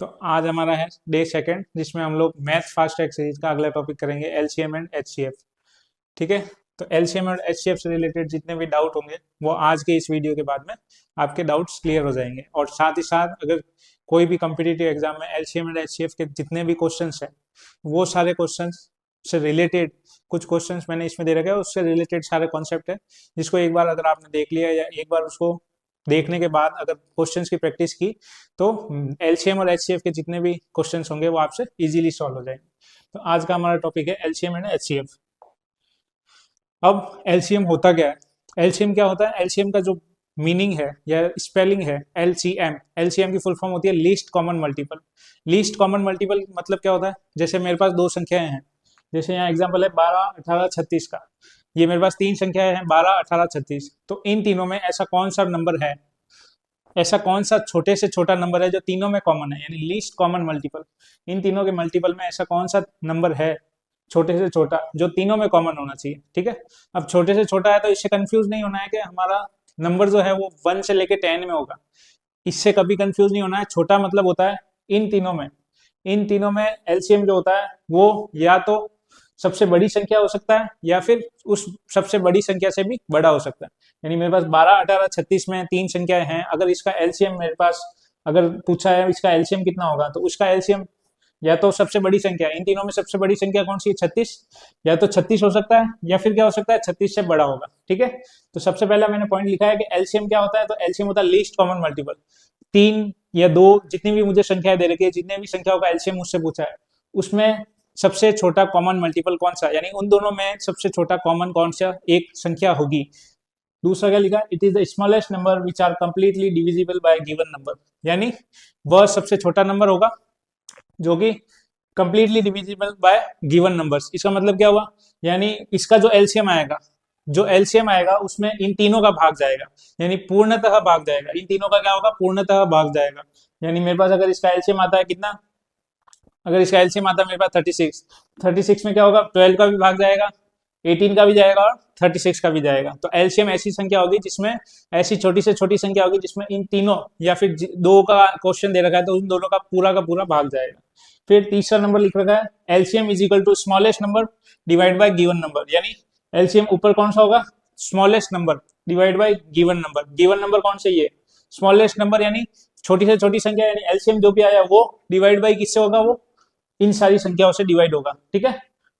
तो आज हमारा है डे सेकंड, जिसमें हम लोग मैथ फास्ट ट्रैक सीरीज का अगला टॉपिक करेंगे एलसीएम एंड एचसीएफ। ठीक है। तो एलसीएम और एचसीएफ से रिलेटेड जितने भी डाउट होंगे वो आज के इस वीडियो के बाद में आपके डाउट्स क्लियर हो जाएंगे। और साथ ही साथ अगर कोई भी कम्पिटिटिव एग्जाम में एलसीएम एंड एचसीएफ के जितने भी क्वेश्चंस हैं वो सारे क्वेश्चंस से रिलेटेड कुछ क्वेश्चंस मैंने इसमें दे रखे हैं, उससे रिलेटेड सारे कॉन्सेप्ट है, जिसको एक बार अगर आपने देख लिया या एक बार उसको देखने के बाद अगर क्वेश्चंस की प्रैक्टिस की तो एलसीएम और एचसीएफ के जितने भी क्वेश्चंस होंगे वो आपसे इजीली सॉल्व हो जाएंगे। तो आज का हमारा टॉपिक है एलसीएम एंड एचसीएफ। अब एलसीएम होता क्या है? एलसीएम क्या होता है? एलसीएम का जो मीनिंग है या स्पेलिंग है एलसीएम, एलसीएम की फुल फॉर्म होती है least common multiple. Least common multiple मतलब क्या होता है? जैसे मेरे पास दो संख्याएं हैं, जैसे यहाँ एग्जांपल है 12, 18, 36 का। ये मेरे पास तीन संख्याएं हैं 12, 18, 36। तो इन तीनों में ऐसा कौन सा नंबर है, ऐसा कौन सा छोटे से छोटा नंबर है जो तीनों में कॉमन है, यानी लीस्ट कॉमन मल्टीपल। इन तीनों के मल्टीपल में ऐसा कौन सा नंबर है छोटे से छोटा जो तीनों में कॉमन होना चाहिए। ठीक है। अब छोटे से छोटा है तो इससे कंफ्यूज नहीं होना है कि हमारा नंबर जो है वो 1 से लेके 10 में होगा, इससे कभी कंफ्यूज नहीं होना है। छोटा मतलब होता है इन तीनों में, इन तीनों में एलसीएम जो होता है वो या तो सबसे बड़ी संख्या हो सकता है या फिर उस सबसे बड़ी संख्या से भी बड़ा हो सकता है। यानी मेरे पास 12, 18, 36 में तीन संख्याएं हैं, अगर इसका एलसीएम मेरे पास अगर पूछा है इसका एलसीएम कितना होगा तो उसका एलसीएम या तो सबसे बड़ी संख्या, इन तीनों में सबसे बड़ी संख्या कौन सी है? 36। या तो 36 हो सकता है या फिर क्या हो सकता है 36 से बड़ा होगा। ठीक है। तो सबसे पहला मैंने पॉइंट लिखा है कि एलसीएम क्या होता है, तो एलसीएम होता है लीस्ट कॉमन मल्टीपल। तीन या दो जितनी भी मुझे संख्याएं दे रखी है, जितने भी संख्याओं का एलसीएम मुझसे पूछा है उसमें सबसे छोटा कॉमन मल्टीपल कौन सा, यानी उन दोनों में सबसे छोटा कॉमन कौन सा एक संख्या होगी। दूसरा क्या लिखा? It is the smallest number which are completely divisible by given number, यानी वह सबसे छोटा नंबर होगा जो कि completely divisible by given numbers. इसका मतलब क्या हुआ? यानी इसका जो एलसीएम आएगा, जो एलसीएम आएगा उसमें इन तीनों का भाग जाएगा, यानी पूर्णतः भाग जाएगा। इन तीनों का क्या होगा? पूर्णतः भाग जाएगा। यानी मेरे पास अगर इसका एलसीएम आता है कितना, अगर इसका एलसीएम आता है मेरे पास 36, 36 में क्या होगा? 12 का भी भाग जाएगा, 18 का भी जाएगा और 36 का भी जाएगा। तो एलसीएम ऐसी संख्या होगी जिसमें, ऐसी छोटी से छोटी संख्या होगी जिसमें इन तीनों या फिर दो का क्वेश्चन दे रखा है तो उन दोनों का पूरा भाग जाएगा। फिर तीसरा नंबर लिख रखा है LCM is equal to smallest number divide by given number, यानी एलसीएम ऊपर कौन सा होगा? Smallest number divide by given number. Given number कौन सा? ये स्मॉलेस्ट नंबर, यानी छोटी से छोटी संख्या, यानी एलसीएम जो भी आया वो डिवाइड बाय किससे होगा? वो इन सारी संख्याओं से डिवाइड होगा। ठीक है।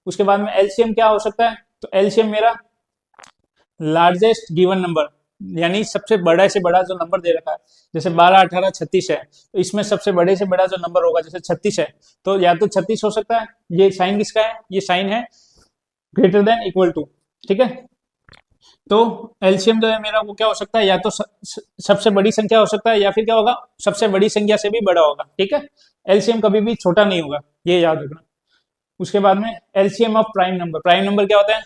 उसके बाद में एलसीएम क्या हो सकता है? तो एलसीएम मेरा लार्जेस्ट गिवन नंबर, यानी सबसे बड़ा से बड़ा जो नंबर दे रखा है, जैसे 12, 18, 36 है तो इसमें सबसे बड़े से बड़ा जो नंबर होगा, जैसे 36 है तो या तो 36 हो सकता है। ये साइन किसका है? ये साइन है ग्रेटर देन इक्वल टू। ठीक है। तो एलसीएम जो है मेरा वो क्या हो सकता है? या तो सबसे बड़ी संख्या हो सकता है या फिर क्या होगा? सबसे बड़ी संख्या से भी बड़ा होगा। ठीक है। एलसीएम कभी भी छोटा नहीं होगा, ये याद रखना। उसके बाद में LCM of prime number. Prime number क्या होता है?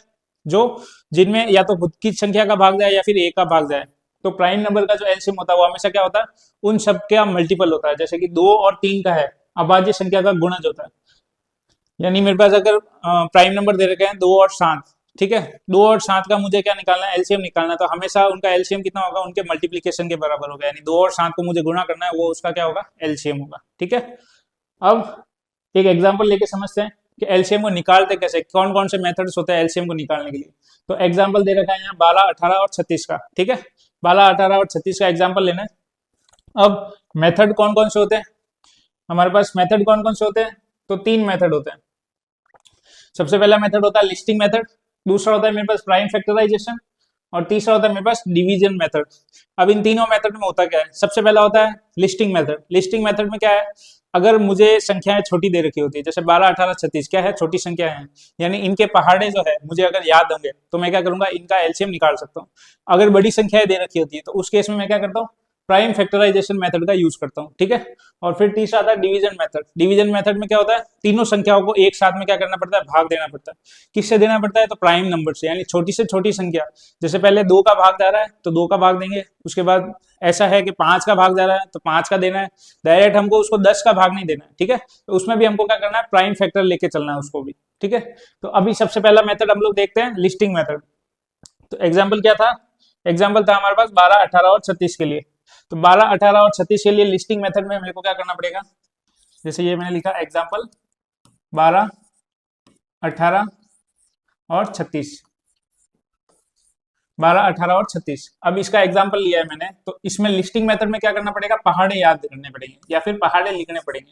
जो जिनमें या तो खुद की संख्या का भाग जाए या फिर एक का भाग जाए। तो प्राइम नंबर का जो एलसीएम होता है वो हमेशा क्या होता है? उन सब का मल्टीपल होता है। जैसे कि 2 और 3 का है, अभाज्य संख्या का गुणज होता है। यानी मेरे पास अगर प्राइम नंबर दे रखे हैं 2 और 7, ठीक है, 2 और 7 का मुझे क्या निकालना है? एलसीएम निकालना है। तो हमेशा उनका एलसीएम कितना होगा? उनके मल्टीप्लीकेशन के बराबर होगा, यानी 2 और 7 को मुझे गुणा करना है, वो उसका क्या होगा? एलसीएम होगा। ठीक है। अब एक एग्जाम्पल लेके समझते हैं कि एलसीएम को निकालते कैसे, कौन कौन से मेथड्स होते हैं एलसीएम को निकालने के लिए। तो एग्जाम्पल दे रखा है यहाँ 12, 18 और 36 का। ठीक है। 12, 18 और 36 का एग्जाम्पल लेना है। अब मेथड कौन कौन से होते हैं हमारे पास? मेथड कौन कौन से होते हैं? तो 3 मेथड होते हैं। सबसे पहला मेथड होता है लिस्टिंग मेथड, दूसरा होता है मेरे पास प्राइम फैक्टराइजेशन और तीसरा होता है मेरे पास डिवीजन मेथड। अब इन तीनों मेथड में होता क्या है? सबसे पहला होता है लिस्टिंग मेथड। लिस्टिंग मेथड में क्या है? अगर मुझे संख्याएं छोटी दे रखी होती है, जैसे 12, 18, 36 क्या है? छोटी संख्या है, यानी इनके पहाड़े जो है मुझे अगर याद होंगे तो मैं क्या करूंगा? इनका एलसीएम निकाल सकता हूँ। अगर बड़ी संख्याएं दे रखी होती है तो उस केस में मैं क्या करता हूँ? प्राइम फैक्टराइजेशन मेथड का यूज करता हूँ। ठीक है। और फिर तीसरा आता है डिवीजन मेथड। डिवीजन मेथड में क्या होता है? तीनों संख्याओं को एक साथ में क्या करना पड़ता है? भाग देना पड़ता है। किससे देना पड़ता है? तो प्राइम नंबर से, यानी छोटी से छोटी संख्या। जैसे पहले 2 का भाग जा रहा है तो 2 का भाग देंगे, उसके बाद ऐसा है कि 5 का भाग जा रहा है तो 5 का देना है। डायरेक्ट हमको उसको 10 का भाग नहीं देना है। ठीक है। तो उसमें भी हमको क्या करना है? प्राइम फैक्टर लेके चलना है उसको भी। ठीक है। तो अभी सबसे पहला मेथड हम लोग देखते हैं, लिस्टिंग मेथड। तो एग्जाम्पल क्या था? एग्जाम्पल था हमारे पास 12, 18 और 36 के लिए। तो 12, 18 और 36 के लिए लिस्टिंग मेथड में मेरे को क्या करना पड़ेगा? जैसे ये मैंने लिखा एग्जाम्पल 12, 18 और 36, 12, 18 और 36। अब इसका एग्जाम्पल लिया है मैंने, तो इसमें लिस्टिंग मेथड में क्या करना पड़ेगा, पहाड़े याद करने पड़ेंगे या फिर पहाड़े लिखने पड़ेंगे।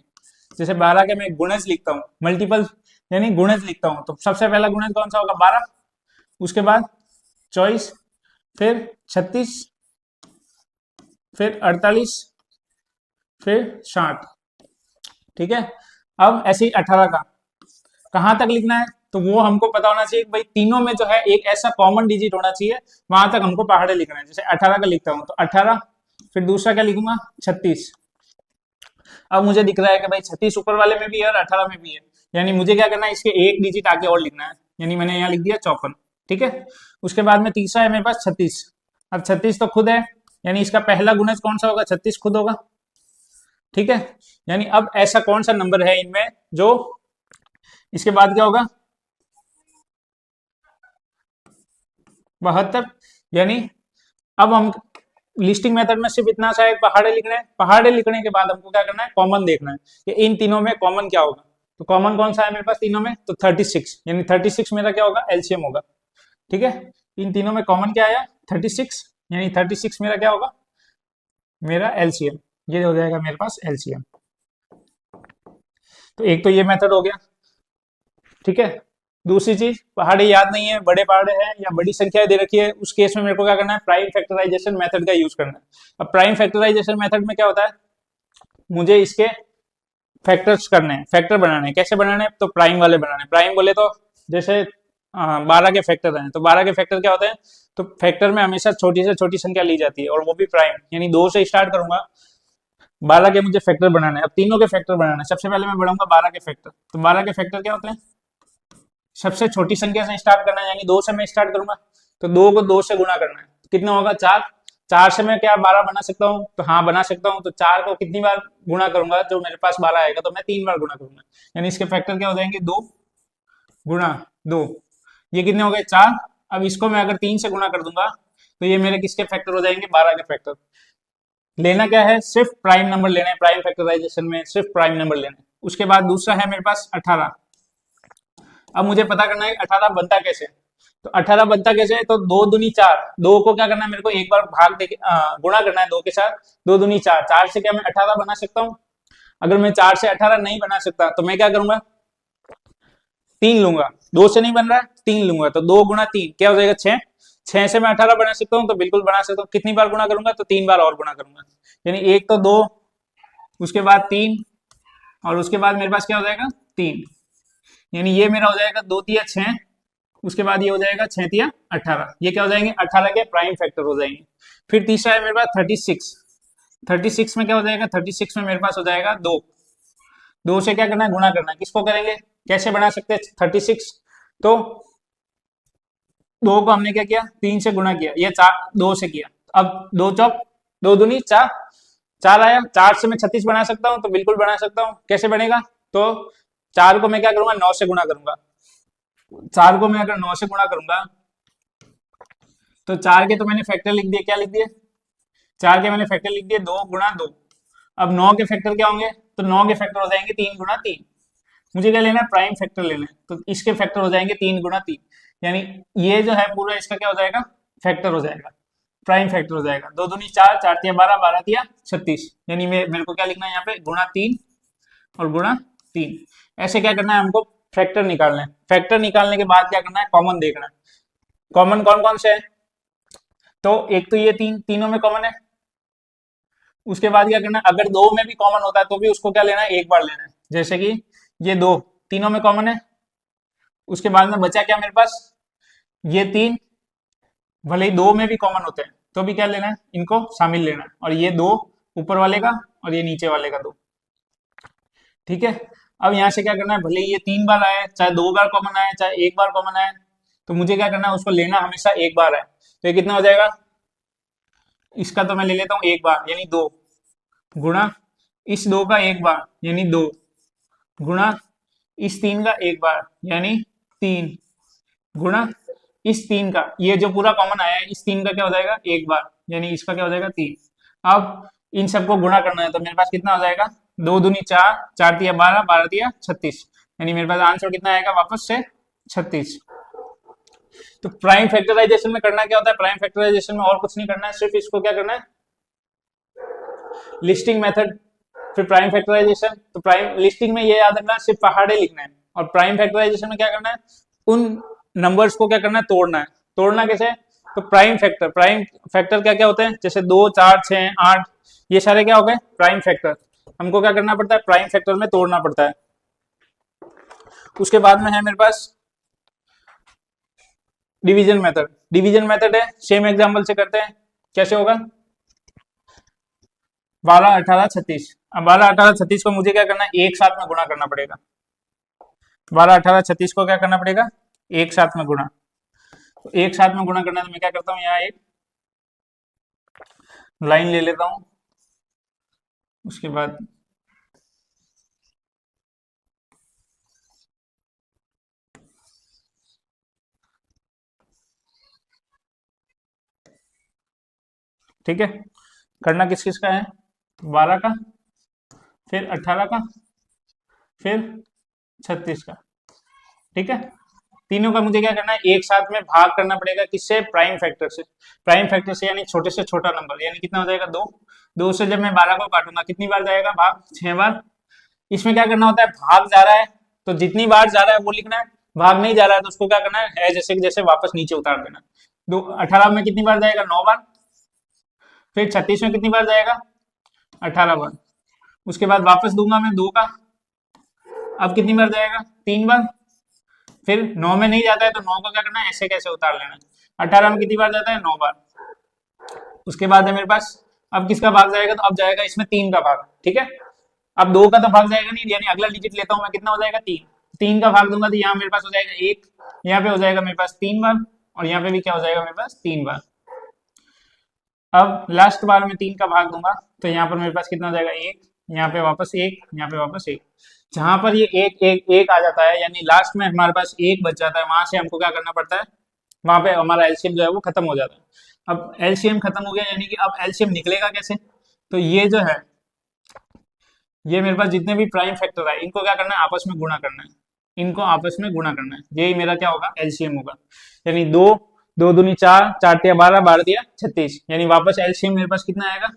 जैसे 12 के मैं गुणज लिखता हूँ, मल्टीपल यानी गुणज लिखता हूँ, तो सबसे पहला गुणज कौन सा होगा, 12, उसके बाद 24, फिर 36, फिर 48, फिर 60। ठीक है। अब ऐसे ही 18 का कहां तक लिखना है, तो वो हमको पता होना चाहिए भाई तीनों में जो है एक ऐसा कॉमन डिजिट होना चाहिए, वहां तक हमको पहाड़े लिखना है। जैसे 18 का लिखता हूं तो 18, फिर दूसरा क्या लिखूंगा, 36। अब मुझे दिख रहा है कि भाई 36 ऊपर वाले में भी है और 18 में भी है, यानी मुझे क्या करना है, इसके एक डिजिट आगे और लिखना है, यानी मैंने यहाँ लिख दिया 54। ठीक है। उसके बाद में तीसरा है मेरे पास 36। अब 36 तो खुद है, यानी इसका पहला गुणज कौन सा होगा, 36 खुद होगा। ठीक है। यानी अब ऐसा कौन सा नंबर है इनमें जो इसके बाद क्या होगा, 72। यानी अब हम लिस्टिंग मेथड में सिर्फ इतना सा है, पहाड़े लिखने हैं। पहाड़े लिखने के बाद हमको क्या करना है, कॉमन देखना है कि इन तीनों में कॉमन क्या होगा। तो कॉमन कौन सा है मेरे पास तीनों में, तो 36, यानी 36 मेरा क्या होगा, एलसीएम होगा। ठीक है। इन तीनों में कॉमन क्या आया, 36, यानी 36 मेरा क्या होगा, मेरा एलसीएम। ये हो जाएगा मेरे पास एलसीएम। तो एक तो ये मेथड हो गया। ठीक है। दूसरी चीज, पहाड़े याद नहीं है, बड़े पहाड़े हैं या बड़ी संख्या दे रखी है, उस केस में मेरे को क्या करना है, प्राइम फैक्टराइजेशन मेथड का यूज करना है। अब प्राइम फैक्टराइजेशन मेथड में क्या होता है, मुझे इसके फैक्टर्स करने हैं, फैक्टर बनाने हैं। कैसे बनाने हैं, तो प्राइम वाले बनाने हैं। प्राइम बोले तो जैसे 12 के फैक्टर हैं, तो 12 के फैक्टर क्या होते हैं, तो फैक्टर में हमेशा छोटी से छोटी संख्या ली जाती है और वो भी प्राइम, यानी 2 से स्टार्ट करूंगा। 12 के मुझे फैक्टर बनाने हैं, अब तीनों के फैक्टर बनाने हैं। सबसे पहले मैं बढ़ाऊंगा 12 के फैक्टर। तो 12 के फैक्टर क्या होते हैं, सबसे छोटी संख्या से स्टार्ट करना है, यानी 2 से मैं स्टार्ट करूंगा, तो 2 को 2 से गुणा करना है, कितना होगा, 4। 4 से मैं क्या 12 बना सकता हूँ, तो हाँ बना सकता हूँ। तो 4 को कितनी बार गुणा करूंगा, जो मेरे पास 12 आएगा, तो मैं 3 बार गुणा करूंगा, यानी इसके फैक्टर क्या हो जाएंगे, 2 गुणा 2, ये कितने हो गए, 4। अब इसको मैं अगर 3 से गुणा कर दूंगा, तो ये मेरे किसके फैक्टर हो जाएंगे, 12 के फैक्टर। लेना क्या है, सिर्फ प्राइम नंबर लेना है, प्राइम फैक्टराइजेशन में सिर्फ प्राइम नंबर लेना है। उसके बाद दूसरा है मेरे पास 18। अब मुझे पता करना है 18 बनता कैसे, तो 18 बनता कैसे है, तो 2 दूनी 4, 2 को क्या करना है, मेरे को एक बार भाग दे गुणा करना है 2 के साथ, 2 दूनी 4, 4 से क्या मैं 18 बना सकता हूँ। अगर मैं 4 से 18 नहीं बना सकता, तो मैं क्या करूंगा, 3 लूंगा। 2 से नहीं बन रहा है, 3 लूंगा, तो 2 गुणा 3 क्या हो जाएगा, 6। 6 से मैं 18 बना सकता हूँ, तो बिल्कुल बना सकता हूँ। कितनी बार गुणा करूंगा, तो 3 बार और गुणा करूंगा, यानी एक तो 2, उसके बाद 3, और उसके बाद मेरे पास क्या हो जाएगा, 3, यानी ये मेरा हो जाएगा 2 तिया 6, उसके बाद ये हो जाएगा 6 तिया 18, ये क्या हो जाएंगे, 18 के प्राइम फैक्टर हो जाएंगे। फिर तीसरा है मेरे पास 36। 36 में क्या हो जाएगा, 36 में मेरे पास हो जाएगा 2। 2 से क्या करना है, गुणा करना है। किसको करेंगे, कैसे बना सकते हैं 36, तो 2 को हमने क्या किया, 3 से गुणा किया, ये 4 2 से किया। अब 2 चौक 2 दूनी 4, 4 आया। 4 से मैं 36 बना सकता हूँ, तो बिल्कुल बना सकता हूँ। कैसे बनेगा, तो 4 को मैं क्या करूंगा, 9 से गुणा करूंगा। 4 को मैं अगर 9 से गुणा करूंगा, तो 4 के तो मैंने फैक्टर लिख दिए, क्या लिख दिए, 4 के मैंने फैक्टर लिख दिए, 2 गुणा 2। अब 9 के फैक्टर क्या होंगे, तो 9 के फैक्टर हो जाएंगे 3 गुणा 3। मुझे क्या लेना है, प्राइम फैक्टर लेना है, तो इसके फैक्टर हो जाएंगे 3 गुणा 3, यानी ये जो है पूरा इसका क्या हो जाएगा, फैक्टर हो जाएगा, प्राइम फैक्टर हो जाएगा। 2 दूनी 4, 4 तिया 12, 12 तिया 36, यानी मेरे को क्या लिखना है यहाँ पे, गुणा 3 और गुणा 3। ऐसे क्या करना है, हमको फैक्टर निकालना है। फैक्टर निकालने के बाद क्या करना है, कॉमन देखना है। कॉमन कौन कौन से है, तो एक तो ये तीनों में कॉमन है। उसके बाद क्या करना है, अगर 2 में भी कॉमन होता है तो भी उसको क्या लेना है, एक बार लेना है। जैसे कि ये 2 तीनों में कॉमन है। उसके बाद में बचा क्या मेरे पास, ये 3 भले ही 2 में भी कॉमन होते हैं तो भी क्या लेना है, इनको शामिल लेना है। और ये 2 ऊपर वाले का और ये नीचे वाले का 2। ठीक है। अब यहाँ से क्या करना है, भले ही ये 3 बार आए, चाहे 2 बार कॉमन आए, चाहे 1 बार कॉमन आए, तो मुझे क्या करना है, उसको लेना हमेशा एक बार है। तो ये कितना हो जाएगा, इसका तो मैं ले लेता हूँ एक बार, यानी 2 गुणा इस 2 का एक बार, यानी 2 गुणा इस 3 का एक बार, यानी 3 गुणा इस 3 का, ये जो पूरा कॉमन आया है इस 3 का क्या हो जाएगा, एक बार, यानी इसका क्या हो जाएगा 3। अब इन सबको गुणा करना है, तो मेरे पास कितना हो जाएगा, दो दूनी चार, चार तिया 12, 12 तिया 36, यानी मेरे पास आंसर कितना आएगा वापस से 36। तो प्राइम फैक्टराइजेशन में करना क्या होता है, प्राइम फैक्टराइजेशन में और कुछ नहीं करना है, सिर्फ इसको क्या करना है, लिस्टिंग मेथड, फिर प्राइम फैक्टराइजेशन। तो प्राइम लिस्टिंग में ये याद रखना सिर्फ पहाड़े लिखना है, और प्राइम फैक्टराइजेशन में क्या करना है, उन नंबर्स को क्या करना है, तोड़ना है। तोड़ना कैसे, तो प्राइम फैक्टर क्या क्या होते हैं, जैसे 2, 4, 6, 8, ये सारे क्या हो गए प्राइम फैक्टर। हमको क्या करना पड़ता है, प्राइम फैक्टर में तोड़ना पड़ता है। उसके बाद में है मेरे पास डिवीजन मेथड। डिवीजन मेथड है, सेम एग्जांपल से करते हैं, कैसे होगा, 12, 18, 36। अब 12, 18, 36 को मुझे क्या करना है, एक साथ में गुणा करना पड़ेगा। 12, 18, 36 को क्या करना पड़ेगा, एक साथ में गुणा। तो एक साथ में गुणा करना है तो मैं क्या करता हूँ, यहाँ एक लाइन ले लेता हूँ, उसके बाद ठीक है, करना किस किस का है, 12 का, फिर 18 का, फिर 36 का। ठीक है, तीनों का मुझे क्या करना है, एक साथ में भाग करना पड़ेगा, किससे, प्राइम फैक्टर से। प्राइम फैक्टर से यानी छोटे से छोटा नंबर, यानी कितना हो जाएगा, 2। 2 से जब मैं 12 को काटूंगा कितनी बार जाएगा भाग, 6 बार। इसमें क्या करना होता है, भाग जा रहा है तो जितनी बार जा रहा है वो लिखना है, भाग नहीं जा रहा है तो उसको क्या करना है जैसे जैसे वापस नीचे उतार देना। 18 में कितनी बार जाएगा, 9 बार। फिर 36 में कितनी बार जाएगा, 18 बार। उसके बाद वापस दूंगा मैं 2 का, अब कितनी बार जाएगा, 3 बार। फिर 9 में नहीं जाता है तो 9 को क्या करना है, ऐसे कैसे उतार लेना है। 18 में कितनी बार जाता है, 9 बार। उसके बाद है मेरे पास, अब किसका भाग जाएगा, तो अब जाएगा इसमें 3 का भाग। ठीक है, अब 2 का तो भाग जाएगा नहीं, यानी अगला डिजिट लेता हूं मैं, कितना हो जाएगा, 3। 3 का भाग दूंगा तो यहाँ मेरे पास हो जाएगा 1, यहाँ पे हो जाएगा मेरे पास 3 बार, और यहाँ पे भी क्या हो जाएगा मेरे पास 3 बार। अब लास्ट बार में 3 का भाग दूंगा तो यहाँ पर मेरे पास कितना हो जाएगा, 1, यहाँ पे वापस 1, यहाँ पे वापस 1। जहां पर ये 1 1 1 आ जाता है, यानी लास्ट में हमारे पास 1 बच जाता है, वहां से हमको क्या करना पड़ता है, वहां पे हमारा एलसीएम जो है वो खत्म हो जाता है। अब एलसीएम खत्म हो गया, यानी कि अब एलसीएम निकलेगा कैसे, तो ये जो है, ये मेरे पास जितने भी प्राइम फैक्टर है इनको क्या करना है, आपस में गुणा करना है, इनको आपस में गुणा करना है, यही मेरा क्या होगा, एलसीएम होगा। यानी 2, 2 दूनी 4, 4 तिया 12, 12 तिया 36, यानी वापस एलसीएम मेरे पास कितना आएगा,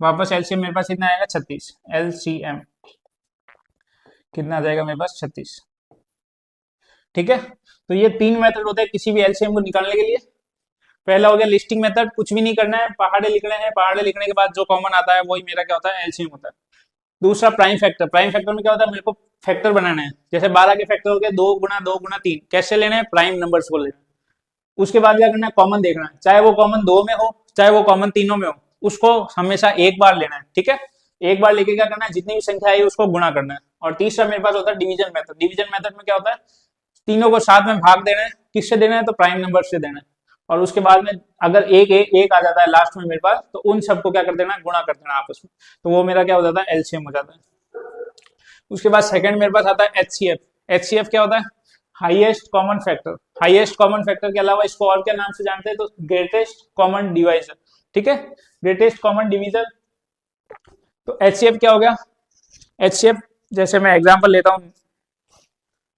वापस एलसीएम मेरे पास कितना आएगा, 36। एलसीएम कितना आ जाएगा मेरे पास, 36। ठीक है, तो ये 3 मेथड होते हैं किसी भी एलसीएम को निकालने के लिए। पहला हो गया लिस्टिंग मेथड, कुछ भी नहीं करना है, पहाड़े लिखने हैं, पहाड़े लिखने के बाद जो कॉमन आता है वही मेरा क्या होता है, एलसीएम होता है। दूसरा प्राइम फैक्टर, प्राइम फैक्टर में क्या होता है, मेरे को फैक्टर बनाना है, जैसे 12 के फैक्टर हो गए 2 गुना 2 गुना 3, कैसे लेने हैं, प्राइम नंबर्स को लेना है। उसके बाद क्या करना है, कॉमन देखना है, चाहे वो कॉमन 2 में हो चाहे वो कॉमन तीनों में हो, उसको हमेशा एक बार लेना है। ठीक है, एक बार लेके क्या करना है, जितनी भी संख्या आई उसको गुणा करना है। और तीसरा मेरे पास होता है डिवीजन मेथड। डिवीजन मेथड में क्या होता है, तीनों को साथ में भाग देना है, किससे देना है, तो प्राइम नंबर से देना है। और उसके बाद में अगर एक एक एक आ जाता है लास्ट में मेरे पास, तो उन सबको क्या कर देना है, गुणा कर देना आपस में, तो वो मेरा क्या हो जाता है, एलसीएम हो जाता है। उसके बाद सेकंड मेरे पास आता है एचसीएफ। एचसीएफ क्या होता है, highest common factor. Highest common factor के अलावा इसको और क्या नाम से जानते हैं, तो ग्रेटेस्ट कॉमन डिवाइजर। ठीक है, ग्रेटेस्ट कॉमन डिवीजर। तो एचसीएफ क्या हो गया, एचसीएफ जैसे मैं एग्जांपल लेता हूं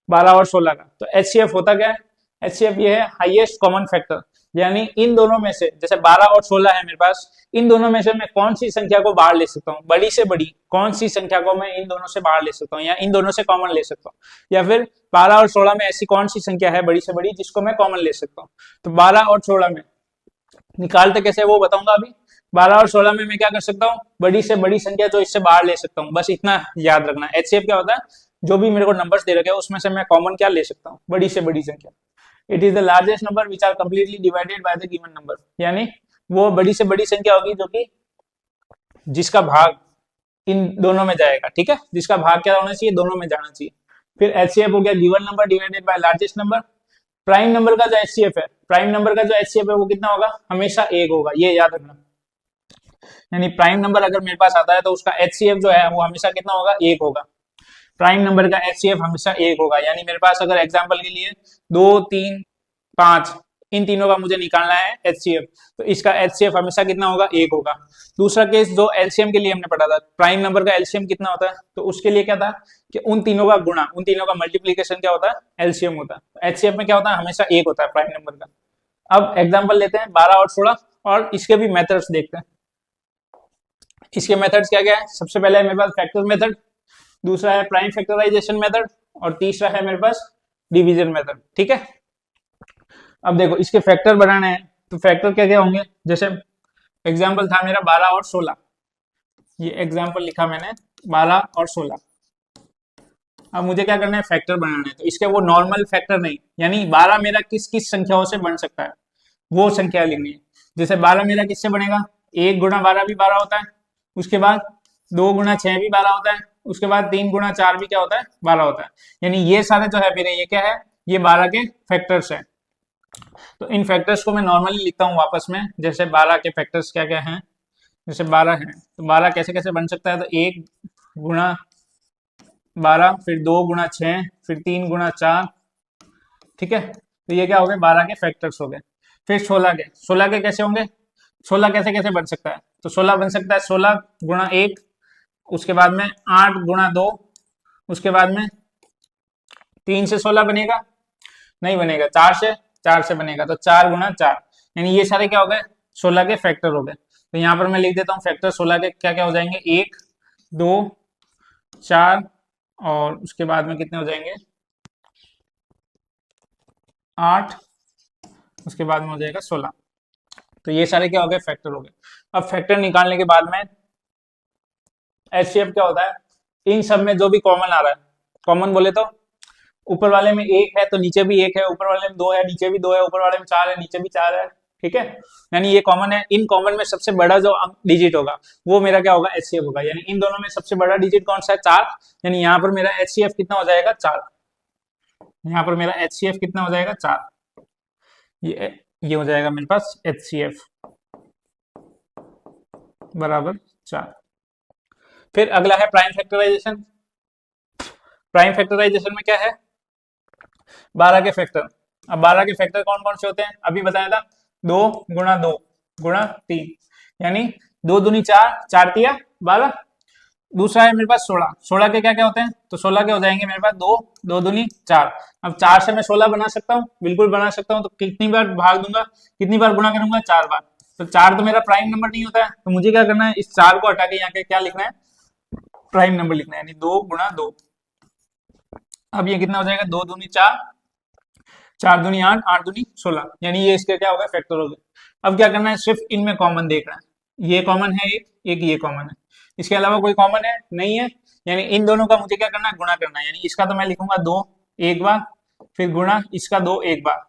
12 और 16 का, तो एचसीएफ होता क्या है, एचसीएफ ये है हाईएस्ट कॉमन फैक्टर, यानी इन दोनों में से, जैसे 12 और 16 है मेरे पास, इन दोनों में से मैं कौन सी संख्या को बाहर ले सकता हूँ, बड़ी से बड़ी कौन सी संख्या को मैं इन दोनों से बाहर ले सकता हूँ, या इन दोनों से कॉमन ले सकता हूँ, या फिर 12 और 16 में ऐसी कौन सी संख्या है बड़ी से बड़ी जिसको मैं कॉमन ले सकता हूँ। तो 12 और 16 में निकालते कैसे वो बताऊंगा अभी। 12 और 16 में मैं क्या कर सकता हूँ, बड़ी से बड़ी संख्या जो इससे बाहर ले सकता हूँ, बस इतना याद रखना। एचसीएफ क्या होता है, जो भी मेरे को नंबर्स दे रखे हैं उसमें से मैं कॉमन क्या ले सकता हूँ, बड़ी से बड़ी संख्या। It is the largest number which are completely divided by the given number, यानी वो बड़ी से बड़ी संख्या होगी जो कि जिसका भाग इन दोनों में जाएगा। ठीक है, जिसका भाग क्या होना चाहिए, दोनों में जाना चाहिए। फिर एचसीएफ हो गया given number divided by largest number. Prime number का जो एचसीएफ है, प्राइम नंबर का जो एचसीएफ है वो कितना होगा, हमेशा 1 होगा, ये याद रखना। यानी प्राइम नंबर अगर मेरे पास आता है तो उसका एचसीएफ जो है वो हमेशा कितना होगा, 1 होगा। प्राइम नंबर का एचसीएफ हमेशा 1 होगा, यानी मेरे पास अगर एग्जांपल के लिए 2 3 5 इन तीनों का मुझे निकालना है एचसीएफ, तो इसका एचसीएफ हमेशा कितना होगा, 1 होगा। दूसरा केस जो एलसीएम के लिए हमने पढ़ा था, प्राइम नंबर का एलसीएम कितना होता है, तो उसके लिए क्या था कि उन तीनों का गुणा, उन तीनों का मल्टीप्लीकेशन क्या होता है, एलसीएम होता है। एचसीएफ में क्या होता है, हमेशा 1 होता है प्राइम नंबर का। अब एग्जाम्पल लेते हैं 12 और 16, और इसके भी मेथड्स देखते हैं। इसके मेथड्स क्या क्या है, सबसे पहले है मेरे पास फैक्टर मेथड, दूसरा है प्राइम फैक्टराइजेशन मेथड, और तीसरा है मेरे पास डिवीजन मेथड। ठीक है, अब देखो इसके फैक्टर बनाने हैं, तो फैक्टर क्या क्या होंगे, जैसे एग्जाम्पल था मेरा 12 और 16, ये एग्जाम्पल लिखा मैंने 12 और 16। अब मुझे क्या करना है, फैक्टर बनाना है, तो इसके वो नॉर्मल फैक्टर नहीं, यानी 12 मेरा किस किस संख्याओं से बन सकता है वो संख्या लिखनी है। जैसे 12 मेरा किससे बनेगा, 1 गुणा 12 भी 12 होता है, उसके बाद 2 गुणा 6 भी 12 होता है, उसके बाद 3 गुणा 4 भी क्या होता है, 12 होता है। यानी ये सारे जो है मेरे, ये क्या है, ये 12 के फैक्टर्स है। तो इन फैक्टर्स को मैं नॉर्मली लिखता हूँ वापस में, जैसे 12 के फैक्टर्स क्या क्या हैं, जैसे 12 है, तो 12 कैसे कैसे बन सकता है, तो 1 गुणा 12, फिर 2 गुणा 6, फिर 3 गुणा 4। ठीक है, तो ये क्या हो गए, 12 के फैक्टर्स हो गए। फिर 16 के कैसे होंगे, 16 कैसे कैसे बन सकता है, तो 16 बन सकता है 16 गुणा 1, उसके बाद में 8 गुणा 2, उसके बाद में 3 से 16 बनेगा, नहीं बनेगा, 4 से बनेगा, तो 4 गुणा 4, यानी ये सारे क्या हो गए, 16 के फैक्टर हो गए। तो यहाँ पर मैं लिख देता हूँ फैक्टर 16 के क्या क्या हो जाएंगे, 1 2 4, और उसके बाद में कितने हो जाएंगे, 8, उसके बाद में हो जाएगा 16। तो ये सारे क्या हो गए, फैक्टर हो गए। अब फैक्टर निकालने के बाद में एचसीएफ क्या होता है, इन सब में जो भी कॉमन आ रहा है, कॉमन बोले तो ऊपर वाले में 1 है तो नीचे भी 1 है, ऊपर वाले में 2 है नीचे भी 2 है, ऊपर वाले में 4 है नीचे भी 4 है। ठीक है, यानी ये कॉमन है। इन कॉमन में सबसे बड़ा जो डिजिट होगा वो मेरा क्या होगा, एचसीएफ होगा। यानी इन दोनों में सबसे बड़ा डिजिट कौन सा है, 4, यानी यहाँ पर मेरा एचसीएफ कितना हो जाएगा, 4। यहाँ पर मेरा एचसीएफ कितना हो जाएगा, 4। ये हो जाएगा मेरे पास एचसीएफ बराबर 4। फिर अगला है प्राइम फैक्टराइजेशन। प्राइम फैक्टराइजेशन में क्या है, 12 के फैक्टर। अब 12 के फैक्टर कौन कौन से होते हैं, अभी बताया था, 2 गुणा 2 गुणा 3, यानी 2 दूनी 4, 4 तिया 12। दूसरा है मेरे पास 16, 16 के क्या क्या होते हैं, तो 16 के हो जाएंगे मेरे पास 2, 2 दूनी 4। अब 4 से मैं 16 बना सकता हूँ, बिल्कुल बना सकता हूँ। तो कितनी बार भाग दूंगा, कितनी बार गुणा करूंगा, 4 बार। तो 4 तो मेरा प्राइम नंबर नहीं होता है, तो मुझे क्या करना है, इस 4 को हटा के यहाँ के क्या लिखना है, प्राइम नंबर लिखना है, यानी 2 गुणा 2। अब ये कितना हो जाएगा, 2 दूनी 4, 4 दूनी 8, 8 दूनी 16, यानी ये इसके क्या हो गए, फैक्टर हो गए। अब क्या करना है, सिर्फ इनमें कॉमन देखना है, ये कॉमन है, एक ये कॉमन है, इसके अलावा कोई कॉमन है नहीं है, यानी इन दोनों का मुझे क्या करना है, गुणा करना है। यानी इसका तो मैं लिखूंगा 2 एक बार, फिर गुणा इसका 2 एक बार,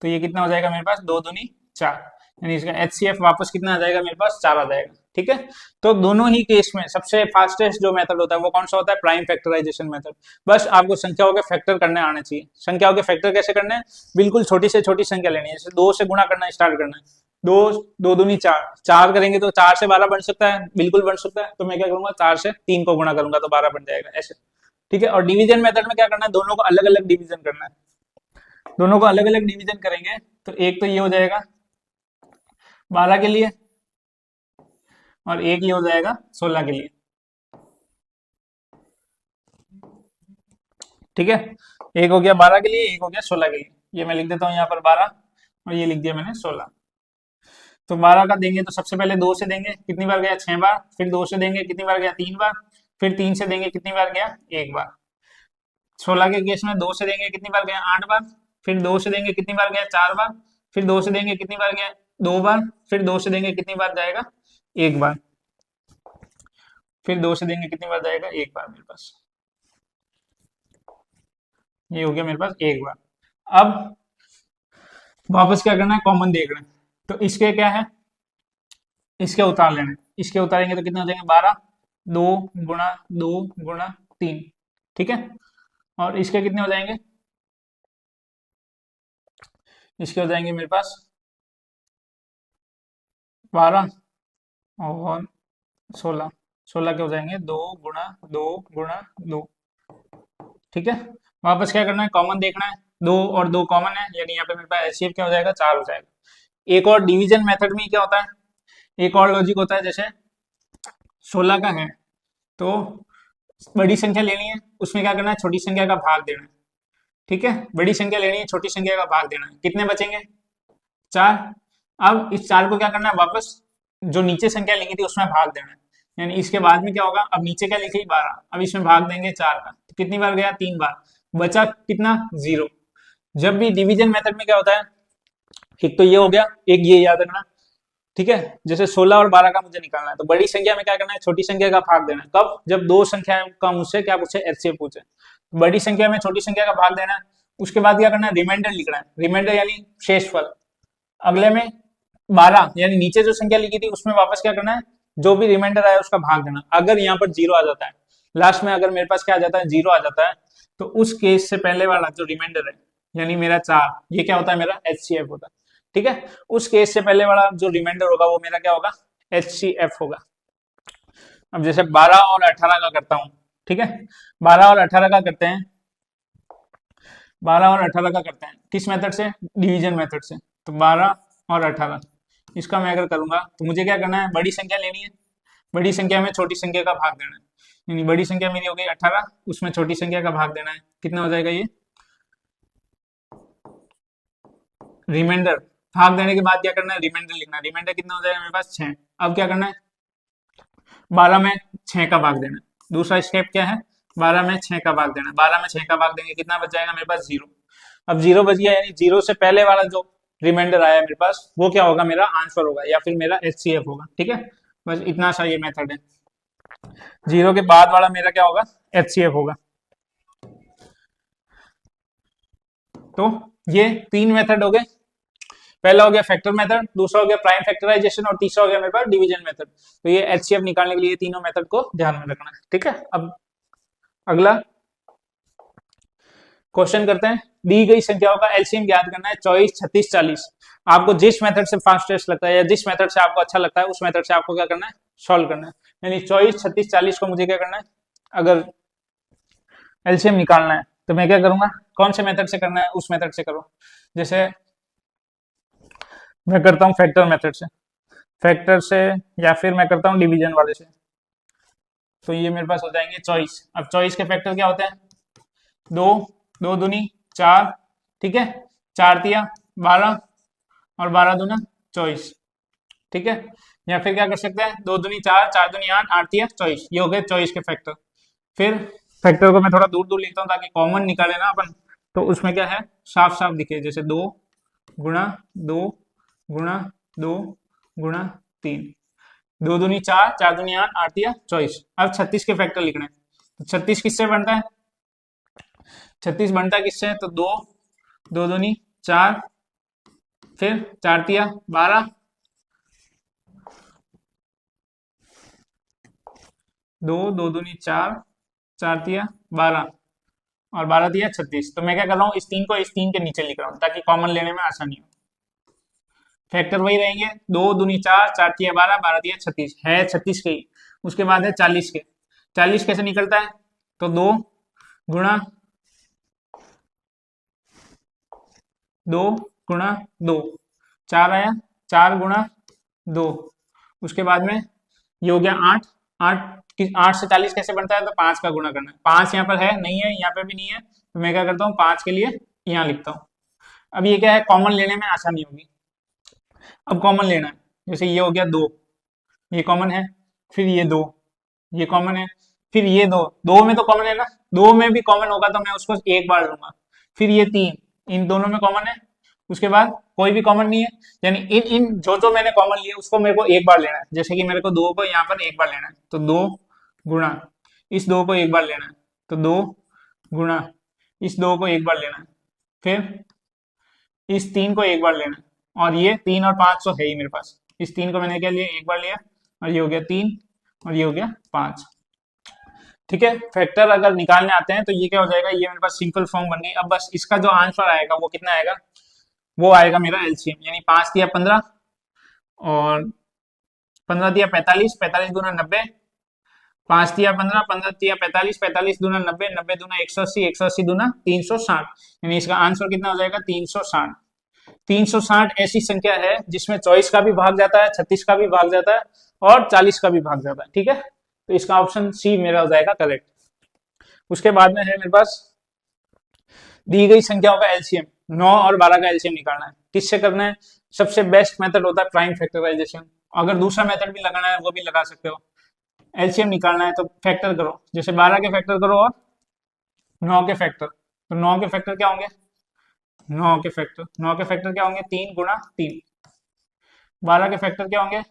तो ये कितना हो जाएगा मेरे पास, 2 दूनी 4, यानी इसका एचसीएफ वापस कितना आ जाएगा मेरे पास, 4 आ जाएगा। ठीक है, तो दोनों ही केस में सबसे फास्टेस्ट जो मेथड होता है वो कौन सा होता है, प्राइम फैक्टराइजेशन मेथड। बस आपको संख्याओं के फैक्टर करने आने चाहिए। संख्याओं के फैक्टर कैसे करने हैं, बिल्कुल छोटी से छोटी संख्या लेनी है, जैसे 2 से गुणा करना स्टार्ट करना है, 2 2 दूनी 4, 4 करेंगे तो 4 से 12 बन सकता है, बिल्कुल बन सकता है। तो मैं क्या करूंगा, 4 से 3 को गुणा करूंगा तो 12 बन जाएगा, ऐसे। ठीक है, और डिवीजन मेथड में क्या करना है, दोनों को अलग अलग डिवीजन करना है। दोनों को अलग अलग डिवीजन करेंगे तो एक तो ये हो जाएगा 12 के लिए, और एक ये हो जाएगा 16 के लिए। ठीक है, एक हो गया 12 के लिए, एक हो गया 16 के लिए। ये मैं लिख देता हूँ यहाँ पर 12, और ये लिख दिया मैंने 16। तो 12 का देंगे तो सबसे पहले 2 से देंगे, कितनी बार गया, 6 बार। फिर 2 से देंगे, कितनी बार गया, 3 बार। फिर 3 से देंगे, कितनी बार गया, 1 बार। 16 के केस में 2 से देंगे, कितनी बार गया, 8 बार। फिर 2 से देंगे, कितनी बार गया, 4 बार। फिर 2 से देंगे, कितनी बार गया, 2 बार। फिर 2 से देंगे, कितनी बार जाएगा, 1 बार। फिर 2 से देंगे, कितनी बार जाएगा, 1 बार मेरे पास। ये हो गया मेरे पास 1 बार। अब वापस क्या करना है, कॉमन देख रहे हैं, तो इसके क्या है, इसके उतार लेना है। इसके उतारेंगे तो कितने हो जाएंगे, 12, 2 गुणा 2 गुणा 3। ठीक है, और इसके कितने हो जाएंगे, इसके हो जाएंगे मेरे पास 12 और 16, 16 के हो जाएंगे 2 गुणा 2 गुणा 2। ठीक है, वापस क्या करना है, कॉमन देखना है। दो और दो कॉमन है, यानी यहाँ पे मेरे पास एचसीएफ क्या हो जाएगा, 4 हो जाएगा। एक और डिवीजन मेथड में क्या होता है, एक और लॉजिक होता है, जैसे 16 का है तो बड़ी संख्या लेनी है, उसमें क्या करना है, छोटी संख्या का भाग देना है। ठीक है, बड़ी संख्या लेनी है, छोटी संख्या का भाग देना है, कितने बचेंगे, 4। अब इस 4 को क्या करना है, वापस जो नीचे संख्या लिखी थी उसमें भाग देना है, यानी इसके बाद में क्या होगा, अब नीचे क्या लिखी, 12, अब इसमें भाग देंगे 4 का, तो कितनी बार गया, 3 बार, बचा कितना, 0। जब भी डिवीजन मेथड में क्या होता है, एक तो ये हो गया, एक ये याद रखना। ठीक है, जैसे 16 और 12 का मुझे निकालना है, तो बड़ी संख्या में क्या करना है, छोटी संख्या का भाग देना है, कब, जब दो संख्या का मुझसे क्या पूछे, एचसीएफ पूछे, बड़ी संख्या में छोटी संख्या का भाग देना है। उसके बाद क्या करना है, रिमाइंडर लिखना है, रिमाइंडर यानी शेषफल। अगले में 12 यानी नीचे जो संख्या लिखी थी उसमें वापस क्या करना है, जो भी रिमाइंडर आया उसका भाग देना। अगर यहाँ पर 0 आ जाता है लास्ट में, अगर मेरे पास क्या आ जाता है, 0 आ जाता है, तो उस केस से पहले वाला जो रिमाइंडर है, यानी मेरा 4, ये क्या होता है, मेरा एचसीएफ होता है। ठीक है, उस केस से पहले वाला जो रिमाइंडर होगा वो मेरा क्या होगा, एचसीएफ होगा। अब जैसे 12 और 18 का करता हूं, ठीक है, 12 और 18 का करते हैं, 12 और 18 का करते हैं किस मेथड से, डिवीजन मेथड से। तो 12 और 18 इसका मैं अगर करूंगा तो मुझे क्या करना है, बड़ी संख्या लेनी है, बड़ी संख्या में छोटी संख्या का भाग देना है, यानी बड़ी संख्या मेरी हो गई 18, उसमें छोटी संख्या का भाग देना है, कितना हो जाएगा, ये रिमाइंडर। भाग देने के बाद क्या करना है, रिमाइंडर लिखना है, रिमाइंडर कितना हो जाएगा मेरे पास, 6। अब क्या करना है, 12 में 6 का भाग देना है, दूसरा स्टेप क्या है, 12 में 6 का भाग देना है, 12 में 6 का भाग देंगे, कितना बच जाएगा मेरे पास, 0। अब 0 बच गया, यानी 0 से पहले वाला जो रिमाइंडर आया मेरे पास वो क्या होगा, मेरा आंसर होगा या फिर मेरा एचसीएफ होगा। ठीक है, बस इतना सा ये मेथड है, 0 के बाद वाला मेरा क्या होगा, एचसीएफ होगा। तो ये 3 मेथड हो गए, पहला हो गया फैक्टर मेथड, दूसरा हो गया प्राइम फैक्टराइजेशन और तीसरा हो गया मेरे पास डिवीजन मेथड। तो ये एचसीएफ निकालने के लिए तीनों मेथड को ध्यान में रखना है। ठीक है, अब अगला क्वेश्चन करते हैं, दी गई संख्याओं का एलसीएम ज्ञात करना है, 24, 36, 40। आपको जिस मेथड से फास्टेस्ट लगता है या जिस मेथड से आपको अच्छा लगता है उस मेथड से आपको क्या करना है, सॉल्व करना है। यानी 24, 36, 40 को मुझे क्या करना है, अगर एलसीएम निकालना है तो मैं क्या करूंगा, कौन से मेथड से करना है उस मेथड से करो। जैसे मैं करता हूँ फैक्टर मेथड से, फैक्टर से, या फिर मैं करता हूँ डिवीजन वाले से। तो ये मेरे पास हो जाएंगे 24। अब 24 के फैक्टर क्या होते हैं, 2, 2 दूनी 4, ठीक है, 4 तिया 12 और 12 दूना 24। ठीक है, या फिर क्या कर सकते हैं, 2 दूनी 4, 4 दूनी 8, 8 तिया 24। ये हो गए 24 के फैक्टर। फिर फैक्टर को मैं थोड़ा दूर दूर लिखता हूँ ताकि कॉमन निकाले ना अपन, तो उसमें क्या है, साफ साफ दिखे, जैसे 2 गुणा 2 गुणा 2 गुणा 3, 2 दूनी 4, 4 दूनी 8, 8 तिया 24। अब 36 के फैक्टर लिखने हैं, तो 36 किससे बनता है, 36 बनता है किससे, तो 2, 2 दूनी 4, फिर 4 तिया 12, 2, 2 दूनी 4, 4 तिया 12 और 12 तिया 36। तो मैं क्या कर रहा हूँ, इस 3 को इस 3 के नीचे लिख रहा हूँ ताकि कॉमन लेने में आसानी हो। फैक्टर वही रहेंगे, 2 दूनी 4, 4 तिया 12, 12 तिया 36 है, 36 के ही। उसके बाद है 40 के, 40 कैसे निकलता है, तो 2 गुणा 2 गुणा 2, 4 आया, 4 गुणा 2। उसके बाद में ये हो गया 8, 8 से 40 कैसे बनता है, तो 5 का गुणा करना है। 5 यहाँ पर है नहीं है, यहाँ पे भी नहीं है, तो मैं क्या करता हूँ 5 के लिए यहाँ लिखता हूँ। अब ये क्या है, कॉमन लेने में आसानी होगी। अब कॉमन लेना है, जैसे ये हो गया 2, ये कॉमन है, फिर ये 2, ये कॉमन है, फिर ये 2, 2 में तो कॉमन है ना, 2 में भी कॉमन होगा तो मैं उसको एक बार लूंगा। फिर ये 3, इन दोनों में कॉमन है, उसके बाद कोई भी कॉमन नहीं है, यानी इन इन जो जो मैंने कॉमन लिए उसको मेरे को एक बार लेना है। जैसे कि मेरे को 2 को यहाँ पर एक बार लेना है, तो 2 गुणा इस 2 को एक बार लेना है, तो 2 गुणा इस 2 को एक बार लेना है, फिर इस 3 को एक बार लेना है, और ये 3 और 5 तो है ही मेरे पास, इस 3 को मैंने क्या लिया, एक बार लिया, और ये हो गया 3 और ये हो गया 5। ठीक है, फैक्टर अगर निकालने आते हैं तो ये क्या हो जाएगा, ये मेरे पास सिंपल फॉर्म बन गई। अब बस इसका जो आंसर आएगा वो कितना आएगा, वो आएगा मेरा एलसीएम, यानी 5 दिया 15 और 15 दिया 45, 45 गुना 90 5 तिया 15, 15 तिया 45, 45 दूना 90, 90 दूना 180, 180 दूना 360, यानी इसका आंसर कितना हो जाएगा 360। 360 ऐसी संख्या है जिसमें 24 का भी भाग जाता है, 36 का भी भाग जाता है और 40 का भी भाग जाता है। ठीक है, तो इसका ऑप्शन सी मेरा हो जाएगा करेक्ट। उसके बाद में है मेरे पास दी गई संख्याओं का एलसीएम, 9 और 12 का एलसीएम निकालना है। किससे करना है? सबसे बेस्ट मेथड होता है प्राइम फैक्टराइजेशन। अगर दूसरा मेथड भी लगाना है वो भी लगा सकते हो। एलसीएम निकालना है तो फैक्टर करो, जैसे 12 के फैक्टर करो और 9 के फैक्टर। तो 9 के फैक्टर क्या होंगे? 9 के फैक्टर क्या होंगे? 3 गुणा 3। 12 के फैक्टर क्या होंगे?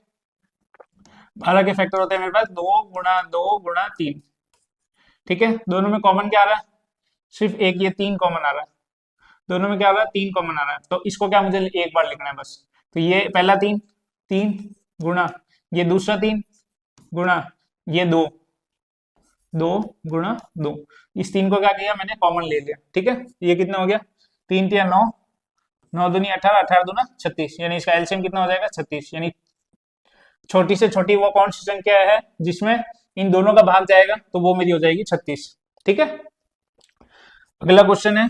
12 के फैक्टर होते हैं मेरे पास 2 गुणा 2 गुणा 3। ठीक है, दोनों में कॉमन क्या आ रहा है? सिर्फ एक ये 3 कॉमन आ रहा है। दोनों में क्या आ रहा है? 3 कॉमन आ रहा है, तो इसको क्या मुझे एक बार लिखना है बस। तो ये पहला 3, 3 गुणा ये दूसरा 3 गुणा ये 2, 2 गुणा 2। इस 3 को क्या किया मैंने? कॉमन ले लिया। ठीक है, ये कितना हो गया? 3 तिया 9, 9 दूनी 18, 18 दूना 36, यानी इसका एलसीएम कितना हो जाएगा? 36। यानी छोटी से छोटी वो कौन सी संख्या है जिसमें इन दोनों का भाग जाएगा? तो वो मेरी हो जाएगी 36। ठीक है, अगला क्वेश्चन है,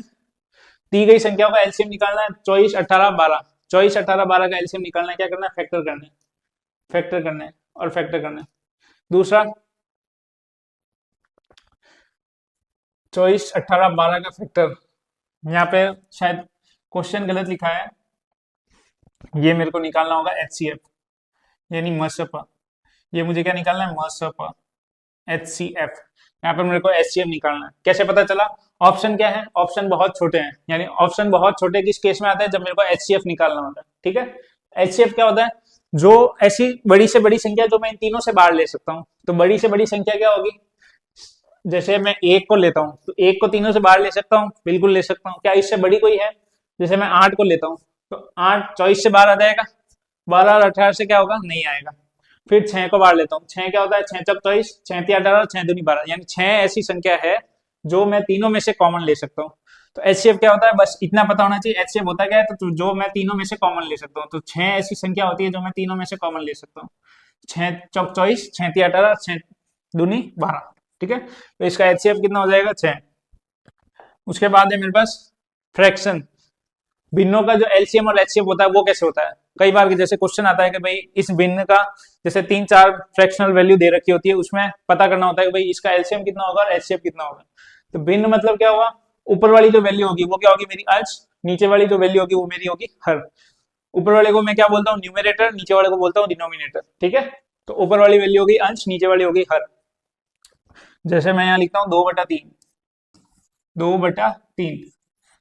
दी गई संख्याओं का एलसीएम निकालना है 24, 18, 12। 24, 18, 12 का एलसीएम निकालना है, क्या करना है? फैक्टर करना है, फैक्टर करना है और फैक्टर करना है। दूसरा 24, 18, 12 का फैक्टर, यहाँ पे शायद क्वेश्चन गलत लिखा है, ये मेरे को निकालना होगा एचसीएफ यानी मसप। ये मुझे क्या निकालना है? मसप, एचसीएफ। यहाँ पर मेरे को एचसीएफ निकालना है। कैसे पता चला? ऑप्शन क्या है? ऑप्शन बहुत छोटे हैं, यानी ऑप्शन बहुत छोटे किस केस में आते हैं? जब मेरे को एचसीएफ निकालना होता है। ठीक है, एचसीएफ क्या होता है? जो ऐसी बड़ी से बड़ी संख्या जो मैं इन तीनों से बाहर ले सकता हूँ। तो बड़ी से बड़ी संख्या क्या होगी? जैसे मैं एक को लेता हूँ तो एक को तीनों से बाहर ले सकता हूँ, बिल्कुल ले सकता हूँ। क्या इससे बड़ी कोई है? जैसे मैं 8 को लेता हूँ तो 8 24 से बाहर आ जाएगा, 12 और 18 से क्या होगा? नहीं आएगा। फिर 6 को बाहर लेता हूँ, 6 क्या होता है? 6 चौक 24, 6 तिया 18, 6 दूनी 12, यानी 6 ऐसी संख्या है जो मैं तीनों में से कॉमन ले सकता हूँ। तो एचसीएफ क्या होता है? बस इतना पता होना चाहिए। एचसीएफ होता क्या है? तो जो मैं तीनों में से कॉमन ले सकता हूँ। तो 6 ऐसी संख्या होती है जो मैं तीनों में से कॉमन ले सकता हूँ। 6 चौक 24, 6 तिया 18, 6 दूनी 12। ठीक है, तो इसका एचसीएफ कितना हो जाएगा? 6। उसके बाद है मेरे पास फ्रैक्शन, भिन्नों का जो एलसीएम और एचसीएफ होता है वो कैसे होता है? कई बार जैसे क्वेश्चन आता है कि भाई इस भिन्न का जैसे 3-4 फ्रैक्शनल वैल्यू दे रखी होती है, उसमें पता करना होता है कि भाई इसका एलसीएम कितना होगा और एचसीएफ कितना होगा। तो भिन्न मतलब क्या होगा? ऊपर वाली जो वैल्यू होगी वो क्या होगी? मेरी अंश। नीचे वाली जो वैल्यू होगी वो मेरी होगी हर। ऊपर वाले को मैं क्या बोलता हूँ? न्यूमरेटर। नीचे वाले को बोलता हूँ डिनोमिनेटर। ठीक है, तो ऊपर वाली वैल्यू होगी अंश, नीचे वाली होगी हर। जैसे मैं यहाँ लिखता हूँ 2/3, 2/3।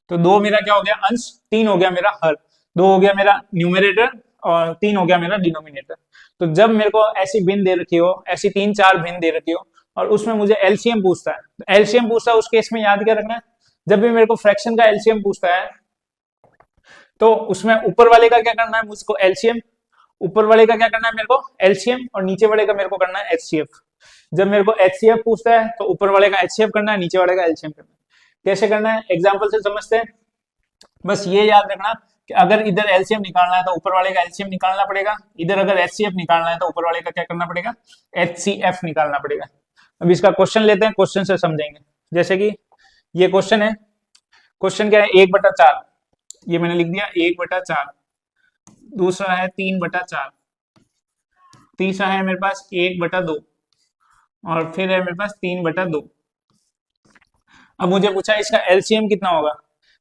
तो 2 मेरा क्या हो गया? अंश। 3 हो गया मेरा हर। 2 हो गया मेरा न्यूमरेटर और 3 हो गया मेरा डिनोमिनेटर। तो जब मेरे को ऐसी भिन्न दे रखी हो, ऐसी 3-4 भिन्न दे रखी हो और उसमें मुझे एलसीएम पूछता है, तो एलसीएम पूछता है उस केस में याद क्या रखना है? जब भी मेरे को फ्रैक्शन का एलसीएम पूछता है तो उसमें ऊपर वाले का क्या करना है? मुझको एलसीएम। ऊपर वाले का क्या करना है मेरे को? एलसीएम। और नीचे वाले का मेरे को करना है एचसीएफ। जब मेरे को एचसीएफ पूछता है तो ऊपर वाले का एचसीएफ करना है, नीचे वाले का एलसीएम करना है। कैसे करना है? एग्जाम्पल से समझते हैं। बस ये याद रखना कि अगर इधर एलसीएम निकालना है तो ऊपर वाले का एलसीएम निकालना पड़ेगा, इधर अगर एचसीएफ निकालना है तो ऊपर वाले का क्या करना पड़ेगा? एचसीएफ निकालना पड़ेगा। अब इसका क्वेश्चन लेते हैं, क्वेश्चन से समझेंगे। जैसे कि ये क्वेश्चन है, क्वेश्चन क्या है? 1/4, ये मैंने लिख दिया 1/4। दूसरा है 3/4, तीसरा है मेरे पास 1/2 और फिर है मेरे पास 3/2। अब मुझे पूछा है इसका एलसीएम कितना होगा?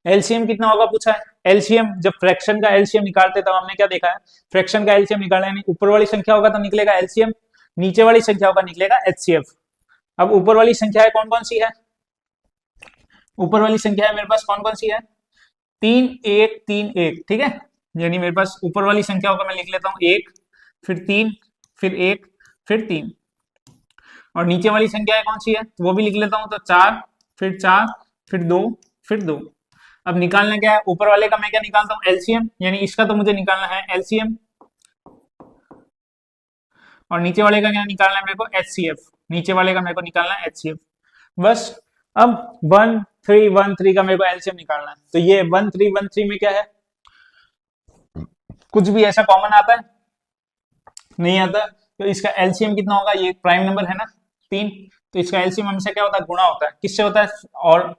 एलसीएम कितना होगा पूछा है। एलसीएम, जब फ्रैक्शन का एलसीएम निकालते तब हमने क्या देखा है? फ्रैक्शन का एलसीएम निकालना है, ऊपर वाली संख्या होगा तो निकलेगा एलसीएम, नीचे वाली संख्या होगा निकलेगा एचसीएफ। अब ऊपर वाली संख्या है कौन कौन सी है? ऊपर वाली संख्या है मेरे पास कौन कौन सी है? 3 1 3 1। ठीक है, यानी मेरे पास ऊपर वाली संख्या होगा, मैं लिख लेता हूँ 1 फिर 3 फिर 1 फिर 3। और नीचे वाली संख्या है कौन सी है? वो भी लिख लेता हूँ, तो 4 फिर 4 फिर 2 फिर 2। अब निकालना क्या है? ऊपर वाले का मैं क्या निकालता हूँ? एलसीएम, यानी इसका तो मुझे निकालना है एलसीएम। और नीचे वाले का क्या निकालना है मेरे को? एचसीएफ। नीचे वाले का मेरे को निकालना है एचसीएफ। बस अब 1 3 1 3 का मेरे को एलसीएम निकालना है। तो ये 1 3 1 3 में क्या है? कुछ भी ऐसा कॉमन आता है? नहीं आता। तो इसका एलसीएम कितना होगा? ये प्राइम नंबर है ना, 3। तो इसका एलसीएम हमेशा क्या होता है, गुणा होता है। किससे होता है, और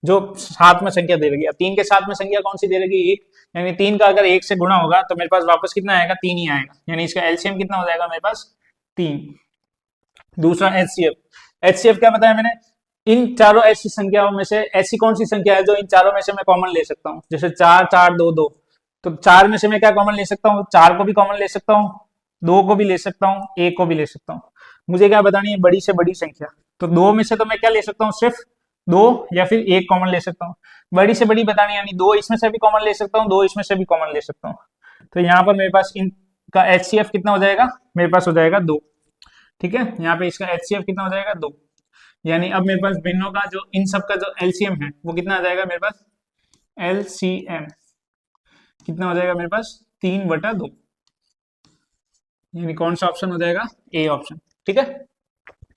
जो साथ में संख्या दे रही है, 3 के साथ में संख्या कौन सी दे रही है, 1, यानी 3 का अगर 1 से गुणा होगा तो मेरे पास वापस कितना आएगा, 3 ही आएगा, यानी इसका एलसीएम कितना हो जाएगा मेरे पास, 3। दूसरा एचसीएफ। एचसीएफ क्या बताया मैंने, इन चारों ऐसी संख्याओं में से ऐसी कौन सी संख्या है जो इन चारों में से मैं कॉमन ले सकता हूँ, जैसे 4 4 2 2, तो 4 में से मैं क्या कॉमन ले सकता हूँ, 4 को भी कॉमन ले सकता हूँ, 2 को भी ले सकता हूँ, 1 को भी ले सकता हूँ। मुझे क्या बतानी है, बड़ी से बड़ी संख्या। तो 2 में से तो मैं क्या ले सकता हूँ, सिर्फ 2 या फिर 1 कॉमन ले सकता हूँ। बड़ी से बड़ी बतानी है, यानी 2 इसमें से भी कॉमन ले सकता हूँ, 2 इसमें से भी कॉमन ले सकता हूँ। तो यहाँ पर मेरे पास इनका एचसीएफ कितना हो जाएगा, मेरे पास हो जाएगा 2। ठीक है, यहाँ पे इसका एचसीएफ कितना हो जाएगा, 2। यानी अब मेरे पास भिन्नों का जो इन सब का जो एलसीएम है वो कितना आ जाएगा मेरे पास, एलसीएम कितना हो जाएगा मेरे पास, 3/2। यानी कौन सा ऑप्शन हो जाएगा, ए ऑप्शन। ठीक है,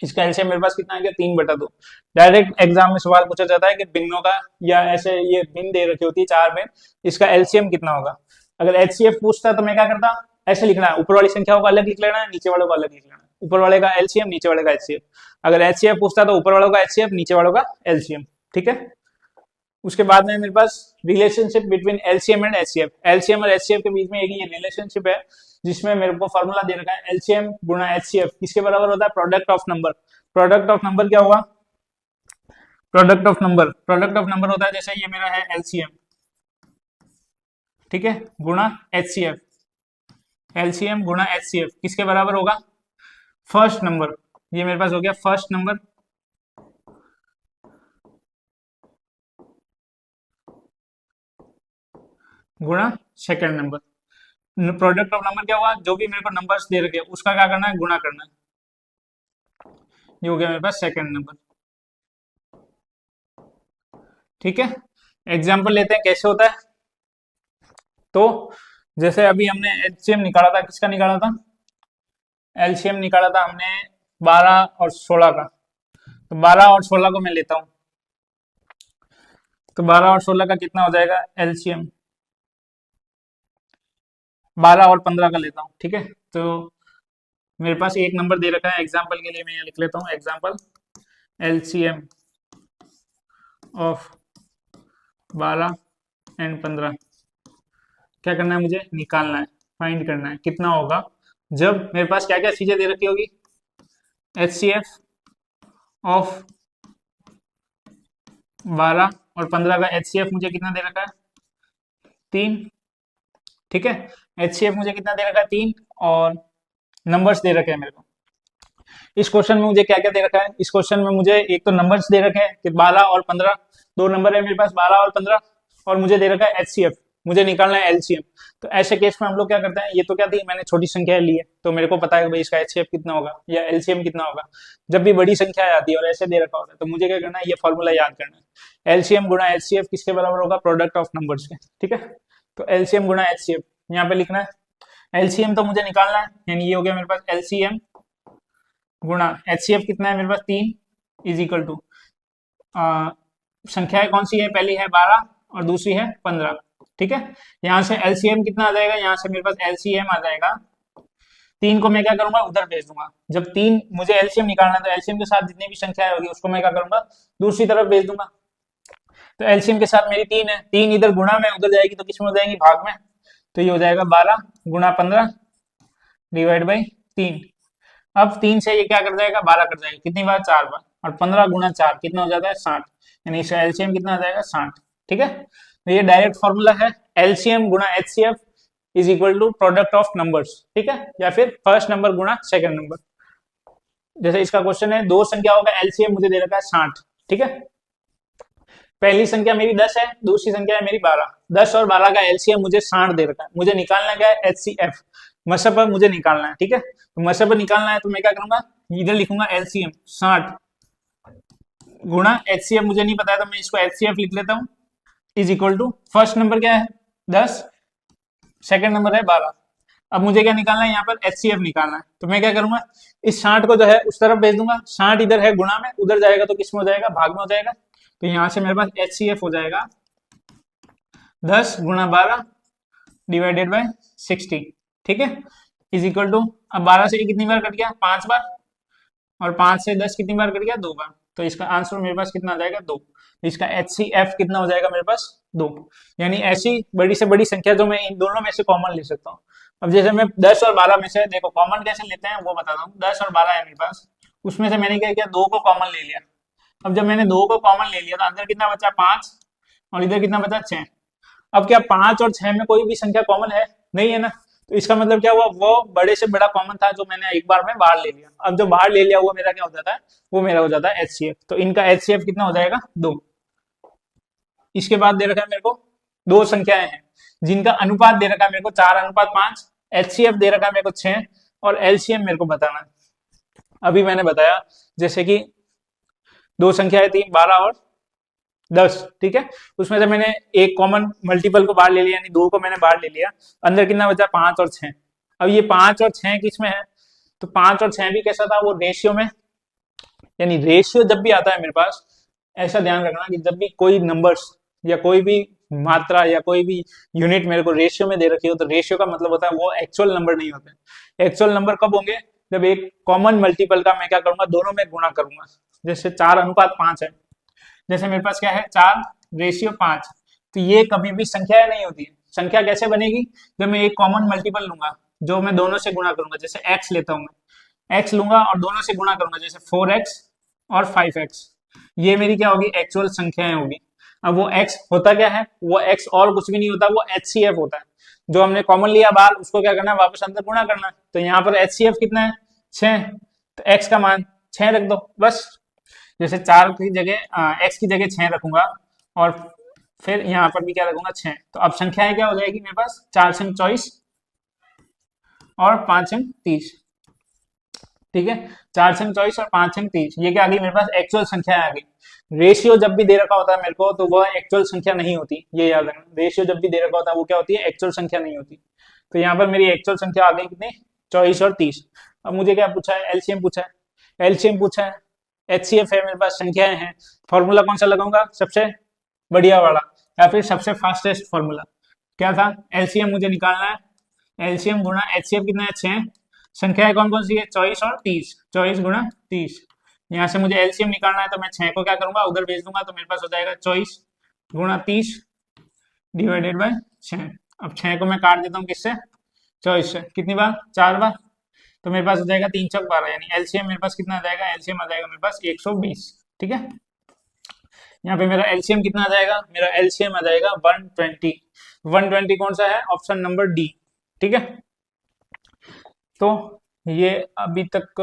इसका एलसीएम मेरे पास कितना आ गया, 3/2। डायरेक्ट एग्जाम में सवाल पूछा जाता है कि भिन्नों का, या ऐसे ये भिन्न दे रखी होती है 4 भिन्न, इसका एलसीएम कितना होगा। अगर एचसीएफ पूछता तो मैं क्या करता, ऐसे लिखना है, ऊपर वाली संख्याओं को अलग लिख लेना है, नीचे वालों को अलग लिख लेना है, ऊपर वाले का एलसीएम, नीचे वाले का एचसीएफ। अगर एचसीएफ पूछता तो ऊपर वालों का एचसीएफ, नीचे वालों का एलसीएम। ठीक है, उसके बाद में मेरे पास relationship between LCM and HCF. LCM और एचसीएफ के बीच में एक ये रिलेशनशिप है जिसमें मेरे को फॉर्मूला दे रखा है, एलसीएम गुणा एचसीएफ किसके बराबर होता है, product of number. Product of number क्या हुआ, product of number, product of number होता है, जैसे ये मेरा है एलसीएम, ठीक है, गुणा एचसीएफ। एलसीएम गुणा एचसीएफ किसके बराबर होगा, फर्स्ट नंबर। ये मेरे पास हो गया फर्स्ट नंबर गुणा second number. Product of number क्या हुआ, जो भी मेरे को नंबर्स दे रखे उसका क्या करना है, गुणा करना है। ये हो गया मेरे पास सेकंड नंबर। ठीक है, एग्जाम्पल लेते हैं कैसे होता है। तो जैसे अभी हमने एलसीएम निकाला था, किसका निकाला था, एलसीएम निकाला था हमने 12 और 16 का। तो 12 और 16 को मैं लेता हूं, तो 12 और 16 का कितना हो जाएगा एलसीएम, 12 और 15 का लेता हूं। ठीक है, तो मेरे पास एक नंबर दे रखा है, एग्जाम्पल के लिए मैं यहाँ लिख लेता हूँ, एग्जाम्पल एलसीएम ऑफ 12 एंड 15 क्या करना है, मुझे निकालना है, फाइंड करना है, कितना होगा जब मेरे पास क्या क्या चीजें दे रखी होगी, एचसीएफ ऑफ 12 और 15 का एचसीएफ मुझे कितना दे रखा है, 3। ठीक है, एचसीएफ मुझे कितना दे रखा है, 3, और नंबर्स दे रखे हैं मेरे को। इस क्वेश्चन में मुझे क्या क्या दे रखा है, इस क्वेश्चन में मुझे एक तो नंबर्स दे रखे हैं कि 12 और 15, दो नंबर है मेरे पास 12 और 15, और मुझे दे रखा है एचसीएफ, मुझे निकालना है एलसीएम। तो ऐसे केस में हम लोग क्या करते हैं, ये तो क्या थी, मैंने छोटी संख्या ली है तो मेरे को पता है कि भाई इसका एचसीएफ कितना होगा या एलसीएम कितना होगा। जब भी बड़ी संख्या आती है और ऐसे दे रखा होता है तो मुझे क्या करना है, ये फॉर्मूला याद करना है, एलसीएम गुणा एचसीएफ किसके बराबर होगा, प्रोडक्ट ऑफ नंबर्स के। ठीक है, तो एलसीएम गुणा एचसीएफ यहाँ पे लिखना है। एलसीएम तो मुझे निकालना है, यानी ये हो गया मेरे पास एलसीएम गुणा एचसीएफ कितना है मेरे पास, 3 इज इक्वल टू संख्याएं कौन सी है, पहली है 12 और दूसरी है 15। ठीक है, यहाँ से एलसीएम कितना आ जाएगा, यहाँ से मेरे पास एलसीएम आ जाएगा 3 को मैं क्या करूंगा, उधर भेज दूंगा। जब 3 मुझे एलसीएम निकालना है तो एलसीएम के साथ जितनी भी संख्याएं होगी उसको मैं क्या करूंगा, दूसरी तरफ भेज दूंगा। तो एलसीएम के साथ मेरी 3 है, 3 इधर गुणा में उधर जाएगी तो किसमें हो जाएगी, भाग में। तो ये हो जाएगा 12 गुणा 15 डिवाइड बाई 3। अब 3 से ये क्या कर जाएगा, 12 कर जाएगा, कितनी बार, 4 बार, और 15 गुणा 4 कितना हो जाता है, 60, यानी इसका एलसीएम कितना आ जाएगा, 60। ठीक है, तो ये डायरेक्ट फॉर्मूला है, एलसीएम गुणा HCF is equal to product of numbers. ठीक है, या फिर फर्स्ट नंबर गुणा सेकंड नंबर। जैसे इसका क्वेश्चन है, दो संख्याओं का एलसीएम मुझे दे रखा है 60। ठीक है, पहली संख्या मेरी 10 है, दूसरी संख्या है मेरी 12। 10 और 12 का एलसीएम मुझे 60 दे रखा है, मुझे निकालना क्या है, एचसीएफ, मसब पर मुझे निकालना है। ठीक है, तो मसब पर निकालना है तो मैं क्या करूंगा, इधर लिखूंगा एलसीएम 60 गुणा एचसीएफ, मुझे नहीं पता है तो मैं इसको एचसीएफ लिख लेता हूँ, is equal to first number क्या है 10, सेकंड नंबर है 12। अब मुझे क्या निकालना है, यहाँ पर एचसीएफ निकालना है, तो मैं क्या करूंगा, इस 60 को जो है उस तरफ भेज दूंगा, 60 इधर है गुणा में, उधर जाएगा तो किसमें हो जाएगा, भाग में हो जाएगा। तो यहां से मेरे पास एचसीएफ हो जाएगा 10 गुणा 12 डिवाइडेड बाय 60। ठीक है, इज इक्वल टू, अब 12 से कितनी बार कट गया, 5 बार, और 5 से 10 कितनी बार कट गया, 2 बार। तो इसका आंसर मेरे पास कितना आ जाएगा, 2। इसका HCF कितना हो जाएगा मेरे पास, 2। यानी ऐसी बड़ी से बड़ी संख्या जो मैं इन दोनों में से कॉमन ले सकता हूँ। अब जैसे मैं 10 और 12 में से देखो कॉमन कैसे लेते हैं वो बताता हूँ। 10 और 12 है मेरे पास, उसमें से मैंने क्या किया, 2 को कॉमन ले लिया। अब जब मैंने 2 को कॉमन ले लिया तो अंदर कितना बचा, 5, और इधर कितना बचा, 6। अब क्या 5 और 6 में कोई भी संख्या कॉमन है, नहीं है ना। तो इसका मतलब क्या हुआ, वो बड़े से बड़ा कॉमन था जो मैंने एक बार में बाहर ले लिया। अब जो बाहर ले लिया वो मेरा क्या हो जाता है, वो मेरा हो जाता है HCF। तो इनका HCF कितना हो जाएगा, 2। इसके बाद दे रखा है मेरे को दो संख्याएं हैं जिनका अनुपात दे रखा है मेरे को 4:5। HCF दे रखा है मेरे को 6 और LCM मेरे को बताना है। अभी मैंने बताया जैसे कि दो संख्याएं थी 12 और 10, ठीक है। उसमें से मैंने एक कॉमन मल्टीपल को बाहर ले लिया, यानी 2 को मैंने बाहर ले लिया। अंदर कितना बचा, 5 और 6। अब ये 5 और 6 किस में है, तो 5 और 6 भी कैसा था, वो रेशियो में। यानी रेशियो जब भी आता है मेरे पास, ऐसा ध्यान रखना कि जब भी कोई नंबर्स या कोई भी मात्रा या कोई भी यूनिट मेरे को रेशियो में दे रखी हो, तो रेशियो का मतलब होता है वो एक्चुअल नंबर नहीं होते। एक्चुअल नंबर कब होंगे, जब एक कॉमन मल्टीपल का मैं क्या करूंगा, दोनों में गुणा करूंगा। जैसे 4:5 है, जैसे मेरे पास क्या है 4:5, तो ये कभी भी संख्या नहीं होती है। संख्या कैसे बनेगी, जब मैं एक कॉमन मल्टीपल लूंगा जो मैं दोनों से गुणा करूंगा। जैसे x लेता हूं मैं, x लूंगा और दोनों से गुणा करूंगा, जैसे 4x और 5x। ये मेरी क्या होगी, एक्चुअल संख्याएं होगी। अब वो x होता क्या है, वो x और कुछ भी नहीं होता, वो HCF होता है। जो हमने कॉमन लिया बाहर उसको क्या करना है, वापस अंदर गुणा करना है। तो यहाँ पर HCF कितना है, 6। तो x का मान 6 रख दो बस। जैसे 4 की जगह x की जगह 6 रखूंगा और फिर यहाँ पर भी क्या रखूंगा, 6। तो अब संख्याएं क्या हो जाएगी मेरे पास, 4×6 = 24 और 5×6 = 30, ठीक है। 4×6 = 24 और 5×6 = 30, ये क्या आ गई मेरे पास, एक्चुअल संख्या आ गई। रेशियो जब भी दे रखा होता है मेरे को तो वह एक्चुअल संख्या नहीं होती, ये याद रखना। रेशियो जब भी दे रखा होता है वो क्या होती है, एक्चुअल संख्या नहीं होती। तो यहाँ पर मेरी एक्चुअल संख्या आ गई कितनी, 24 और 30। अब मुझे क्या पूछा है, एलसीएम पूछा है। एलसीएम पूछा है, HCF है मेरे पास, संख्याएं हैं। फॉर्मूला कौन सा लगाऊंगा, सबसे बढ़िया वाला या फिर सबसे फास्टेस्ट फॉर्मूला क्या था, एलसीएम मुझे निकालना है। एलसीएम गुणा HCF कितना है, 6। संख्याएं कौन कौन सी है, 24 और 30। 24 गुणा 30, यहाँ से मुझे एलसीएम निकालना है तो मैं 6 को क्या करूंगा, उधर भेज दूंगा। तो मेरे पास हो जाएगा 24 गुणा 30 डिवाइडेड बाय 6। अब 6 को मैं काट देता हूँ किससे, 24 से। कितनी बार, 4 बार। तो मेरे पास हो जाएगा 3×4 = 12, यानी एलसीएम मेरे पास कितना आ जाएगा, एलसीएम आ जाएगा मेरे पास 120, ठीक है। यहाँ पे मेरा एलसीएम कितना आ जाएगा, मेरा एलसीएम आ जाएगा 120। 120 कौन सा है, ऑप्शन नंबर डी, ठीक है। तो ये अभी तक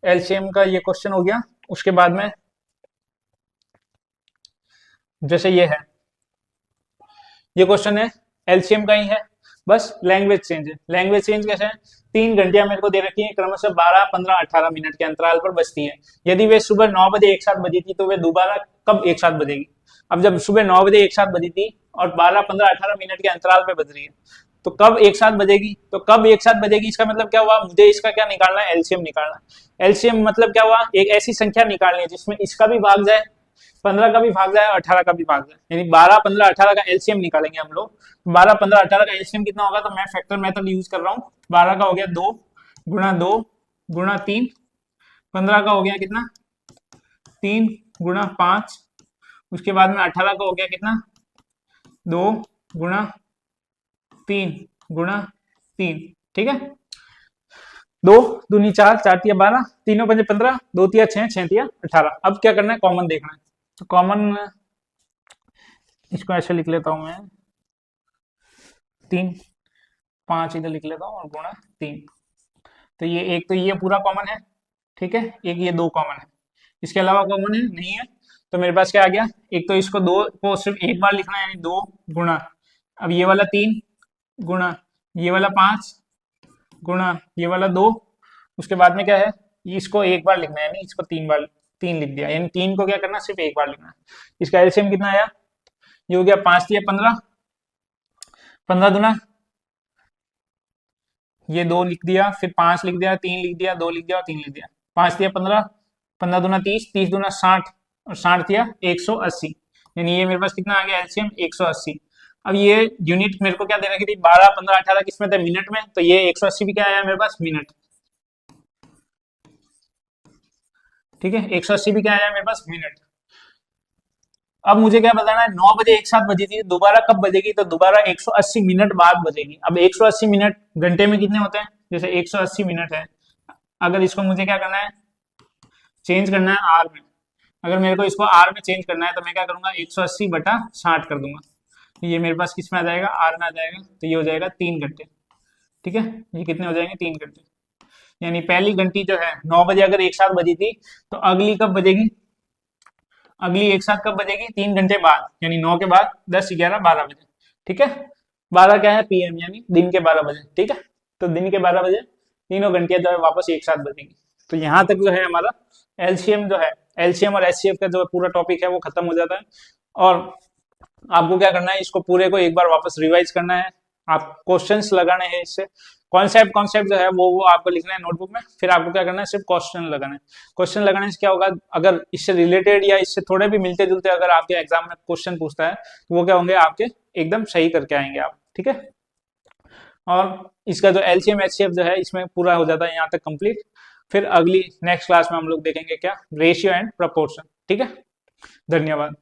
एलसीएम का ये क्वेश्चन हो गया। उसके बाद में जैसे ये है, ये क्वेश्चन है एलसीएम का ही है, बस लैंग्वेज चेंज है। लैंग्वेज चेंज कैसे है, 3 घंटियां मेरे को दे रखी है, क्रमशः 12, 15, 18 मिनट के अंतराल पर बजती है। यदि वे सुबह 9 बजे एक साथ बजी थी तो वे दोबारा कब एक साथ बजेगी। अब जब सुबह 9 बजे एक साथ बजी थी और 12, 15, 18 मिनट के अंतराल पे बज रही है, तो कब एक साथ बजेगी, तो कब एक साथ बजेगी, इसका मतलब क्या हुआ, मुझे इसका क्या निकालना है, एलसीएम निकालना है। एलसीएम मतलब क्या हुआ, एक ऐसी संख्या निकालनी है जिसमें इसका भी भाग जाए, 15 का भी भाग जाए, 18 का भी भाग जाए। यानी 12, 15, 18 का एलसीएम निकालेंगे हम लोग। 12, 15, 18 का एलसीएम कितना होगा, तो मैं फैक्टर मेथड यूज कर रहा हूँ। 12 का हो गया 2 गुणा 2 गुणा 3, 15 का हो गया कितना, 3 गुणा 5, उसके बाद में 18 का हो गया कितना, 2 गुणा 3 गुणा 3, ठीक है। 2 दूनी 4, 4 तिया 12, तीनों पंजे 15, 2 तिया 6, 6 तिया 18। अब क्या करना है, कॉमन देखना है। तो कॉमन इसको ऐसे लिख लेता हूं मैं, 3, 5 इधर लिख लेता हूं और गुणा 3। तो ये एक तो ये पूरा कॉमन है, ठीक है। एक ये 2 कॉमन है, इसके अलावा कॉमन है नहीं है। तो मेरे पास क्या आ गया, एक तो इसको 2 को सिर्फ एक बार लिखना है, यानी 2 गुणा, अब ये वाला 3 गुणा ये वाला 5 गुणा ये वाला 2, उसके बाद में क्या है, इसको एक बार लिखना है, यानी इसको 3 बार, 3 लिख दिया। यानी 3 को क्या करना, सिर्फ एक बार लिखना है। इसका एलसीएम कितना आया, ये हो गया 5 तिया 15, 15 दूना ये 2 लिख दिया, फिर 5 लिख दिया, 3 लिख दिया, 2 लिख दिया और 3 लिख दिया। 5 तिया 15, 15 दूना 30, 30 दूना 60 और 60 तिया 180। यानी ये मेरे पास कितना आ गया, एलसीएम 180। अब ये यूनिट मेरे को क्या दे रखी थी, 12, 15, 18 किसमें थे, मिनट में। तो ये 180 भी क्या आया मेरे पास, मिनट। ठीक है, 180 भी क्या आया मेरे पास, मिनट। अब मुझे क्या बताना है, 9 बजे एक साथ बजी थी, दोबारा कब बजेगी, तो दोबारा 180 मिनट बाद बजेगी। अब 180 मिनट घंटे में कितने होते हैं, जैसे 180 मिनट है, अगर इसको मुझे क्या करना है, चेंज करना है आर में, अगर मेरे को इसको आर में चेंज करना है तो मैं क्या करूंगा, 180 बटा 60 कर दूंगा, तो ये मेरे पास किस में आ जाएगा, आर में आ जाएगा, तो ये हो जाएगा 3 घंटे। ठीक है, ये कितने हो जाएंगे, 3 घंटे। यानी पहली घंटी जो है 9 बजे अगर एक साथ बजी थी, तो अगली कब बजेगी, अगली एक साथ कब बजेगी, 3 घंटे बाद, यानी 9 के बाद 10, 11, 12 बजे। ठीक है, 12 क्या है, पीएम, यानी दिन के 12 बजे। ठीक है, तो दिन के 12 बजे तीनों घंटियां जो है वापस एक साथ बजेंगी। तो यहाँ तक जो है हमारा एलसीएम जो है, एलसीएम और एचसीएफ का जो पूरा टॉपिक है वो खत्म हो जाता है। और आपको क्या करना है, इसको पूरे को एक बार वापस रिवाइज करना है, आप क्वेश्चंस लगाने हैं इससे, कॉन्सेप्ट कॉन्सेप्ट जो है वो आपको लिखना है नोटबुक में, फिर आपको क्या करना है, सिर्फ क्वेश्चन लगाना है। क्वेश्चन लगाने से क्या होगा, अगर इससे रिलेटेड या इससे थोड़े भी मिलते जुलते अगर आपके एग्जाम में क्वेश्चन पूछता है, तो वो क्या होंगे, आपके एकदम सही करके आएंगे आप। ठीक है, और इसका जो एलसीएम एचसीएफ जो है इसमें पूरा हो जाता है यहाँ तक कंप्लीट। फिर अगली नेक्स्ट क्लास में हम लोग देखेंगे क्या, रेशियो एंड प्रपोर्शन। ठीक है, धन्यवाद।